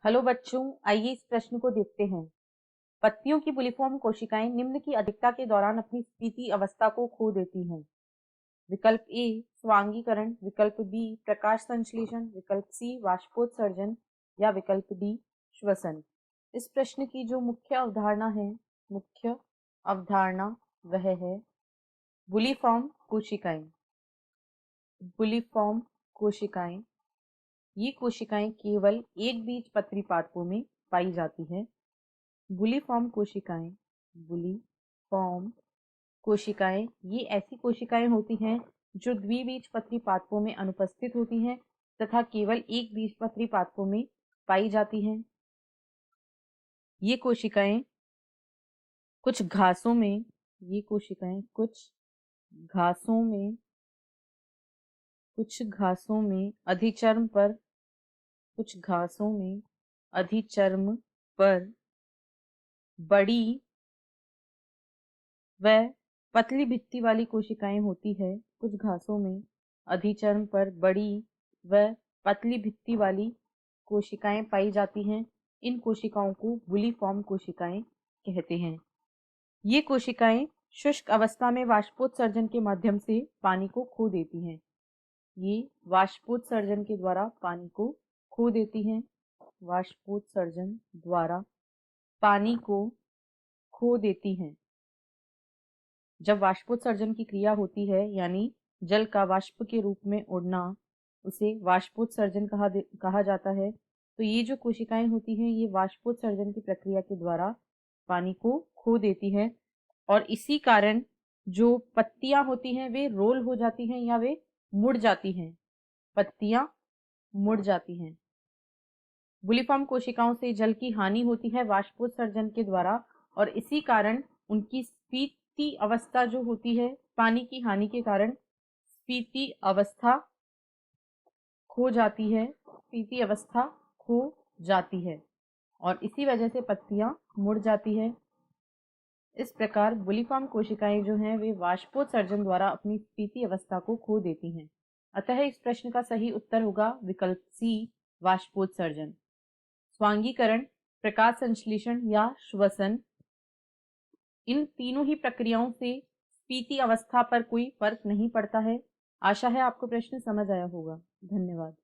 Hello बच्चों, आइए इस प्रश्न को देखते हैं। पत्तियों की बुलिफॉर्म कोशिकाएं निम्न की अधिकता के दौरान अपनी स्फीति अवस्था को खो देती हैं। विकल्प ए स्वांगीकरण, विकल्प बी प्रकाश संश्लेषण, विकल्प सी वाष्पोत्सर्जन या विकल्प डी श्वसन। इस प्रश्न की जो मुख्य अवधारणा वह है बुलिफॉर्म कोशिकाएं। बुलिफॉर्म कोशिकाएं, ये कोशिकाएं केवल एक बीजपत्री पादपों में पाई जाती है। बुलिफॉर्म कोशिकाएं ये ऐसी कोशिकाएं होती हैं जो द्विबीजपत्री पादपों में अनुपस्थित होती हैं तथा केवल एक बीजपत्री पादपों में पाई जाती हैं। ये कोशिकाएं कुछ घासों में अधिचर्म पर बड़ी व पतली भित्ति वाली कोशिकाएं होती है। कुछ घासों में अधिचर्म पर बड़ी व पतली भित्ति वाली कोशिकाएं पाई जाती हैं। इन कोशिकाओं को बुलिफॉर्म कोशिकाएं कहते हैं। ये कोशिकाएं शुष्क अवस्था में वाष्पोत्सर्जन के माध्यम से पानी को खो देती हैं। ये वाष्पोत्सर्जन के द्वारा पानी को खो देती हैं। वाष्पोत्सर्जन द्वारा पानी को खो देती हैं। जब वाष्पोत्सर्जन की क्रिया होती है यानी जल का वाष्प के रूप में उड़ना, उसे वाष्पोत्सर्जन कहा जाता है। तो ये जो कोशिकाएं होती हैं ये वाष्पोत्सर्जन की प्रक्रिया के द्वारा पानी को खो देती हैं और इसी कारण जो पत्तियां होती हैं वे रोल हो जाती हैं या वे मुड़ जाती हैं। पत्तियां मुड़ जाती हैं। बुलिफॉर्म कोशिकाओं से जल की हानि होती है वाष्पोत्सर्जन के द्वारा और इसी कारण उनकी स्फीति अवस्था जो होती है, पानी की हानि के कारण स्फीति अवस्था खो जाती है और इसी वजह से पत्तियां मुड़ जाती है। इस प्रकार बुलिफॉर्म कोशिकाएं जो हैं वे वाष्पोत्सर्जन द्वारा अपनी स्फीति अवस्था को खो देती हैं। अतः इस प्रश्न का सही उत्तर होगा विकल्प सी वाष्पोत्सर्जन। स्वांगीकरण, प्रकाश संश्लेषण या श्वसन, इन तीनों ही प्रक्रियाओं से स्फीति अवस्था पर कोई फर्क नहीं पड़ता है। आशा है आपको प्रश्न समझ आया होगा। धन्यवाद।